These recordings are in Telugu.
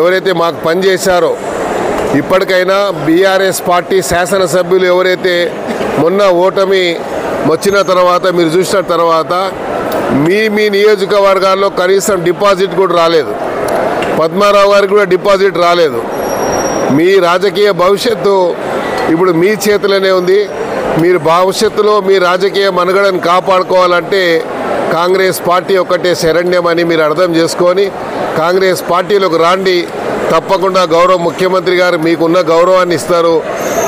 ఎవరైతే మాకు పనిచేశారో ఇప్పటికైనా బీఆర్ఎస్ పార్టీ శాసనసభ్యులు ఎవరైతే మొన్న ఓటమి వచ్చిన తర్వాత మీరు చూసిన తర్వాత మీ నియోజకవర్గాల్లో కనీసం డిపాజిట్ కూడా రాలేదు, పద్మారావు గారికి కూడా డిపాజిట్ రాలేదు. మీ రాజకీయ భవిష్యత్తు ఇప్పుడు మీ చేతిలోనే ఉంది. మీరు భవిష్యత్తులో మీ రాజకీయ మనుగడను కాపాడుకోవాలంటే కాంగ్రెస్ పార్టీ ఒక్కటే శరణ్యమని మీరు అర్థం చేసుకొని కాంగ్రెస్ పార్టీలోకి రాండి. తప్పకుండా గౌరవ ముఖ్యమంత్రి గారు మీకున్న గౌరవాన్ని ఇస్తారు,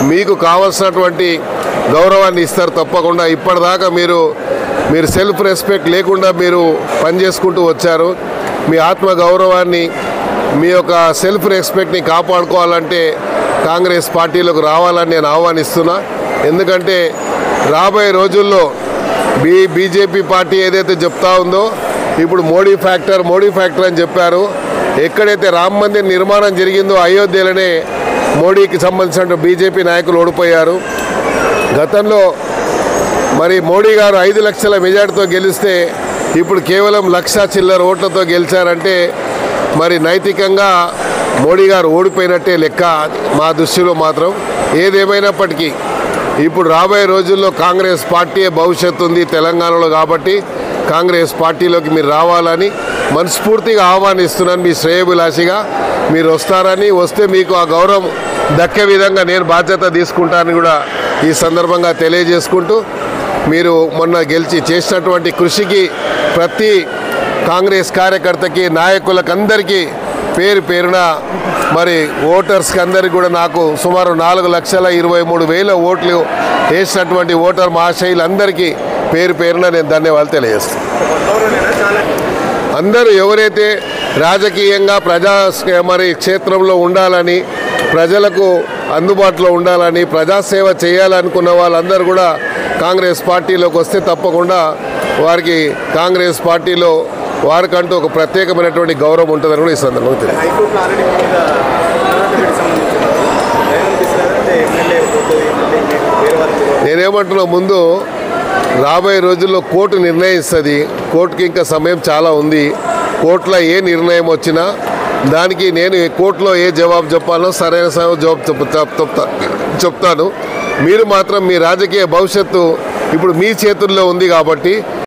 మీకు కావాల్సినటువంటి గౌరవాన్ని ఇస్తారు తప్పకుండా. ఇప్పటిదాకా మీరు సెల్ఫ్ రెస్పెక్ట్ లేకుండా మీరు పనిచేసుకుంటూ వచ్చారు. మీ ఆత్మ గౌరవాన్ని, మీ యొక్క సెల్ఫ్ రెస్పెక్ట్ని కాపాడుకోవాలంటే కాంగ్రెస్ పార్టీలోకి రావాలని నేను ఆహ్వానిస్తున్నా. ఎందుకంటే రాబోయే రోజుల్లో బీజేపీ పార్టీ ఏదైతే చెప్తా ఉందో ఇప్పుడు మోడీ ఫ్యాక్టర్ అని చెప్పారు. ఎక్కడైతే రామ మందిర్ నిర్మాణం జరిగిందో అయోధ్యలోనే మోడీకి సంబంధించిన బీజేపీ నాయకులు ఓడిపోయారు. గతంలో మరి మోడీ గారు 5 లక్షల మెజార్టీతో గెలిస్తే ఇప్పుడు కేవలం 1,00,000 చిల్లర ఓట్లతో గెలిచారంటే మరి నైతికంగా మోడీ గారు ఓడిపోయినట్టే లెక్క మా దృష్టిలో మాత్రం. ఏదేమైనప్పటికీ ఇప్పుడు రాబోయే రోజుల్లో కాంగ్రెస్ పార్టీ భవిష్యత్తు ఉంది తెలంగాణలో, కాబట్టి కాంగ్రెస్ పార్టీలోకి మీరు రావాలని మనస్ఫూర్తిగా ఆహ్వానిస్తున్నాను. మీ శ్రేయోభిలాషిగా మీరు వస్తారని, వస్తే మీకు ఆ గౌరవం దక్కే విధంగా నేను బాధ్యత తీసుకుంటానని కూడా ఈ సందర్భంగా తెలియజేసుకుంటూ, మీరు మొన్న గెలిచి చేసినటువంటి కృషికి ప్రతి కాంగ్రెస్ కార్యకర్తకి, నాయకులకు అందరికీ పేరు పేరున మరి ఓటర్స్కి అందరికీ కూడా నాకు సుమారు 4,23,000 ఓట్లు వేసినటువంటి ఓటర్ మహాశయులందరికీ పేరు పేరున నేను ధన్యవాదాలు తెలియజేస్తాను. అందరూ ఎవరైతే రాజకీయంగా మరి క్షేత్రంలో ఉండాలని, ప్రజలకు అందుబాటులో ఉండాలని, ప్రజాసేవ చేయాలనుకున్న వాళ్ళందరూ కూడా కాంగ్రెస్ పార్టీలోకి వస్తే తప్పకుండా వారికి కాంగ్రెస్ పార్టీలో వారికంటూ ఒక ప్రత్యేకమైనటువంటి గౌరవం ఉంటుందని కూడా ఈ సందర్భంగా తెలియదు. నేనేమంటున్నా, ముందు రాబోయే రోజుల్లో కోర్టు నిర్ణయిస్తుంది. కోర్టుకి ఇంకా సమయం చాలా ఉంది. కోర్టులో ఏ నిర్ణయం వచ్చినా దానికి నేను కోర్టులో ఏ జవాబు చెప్పాలో సరైన జవాబు చెప్తాను. మీరు మాత్రం మీ రాజకీయ భవిష్యత్తు ఇప్పుడు మీ చేతుల్లో ఉంది కాబట్టి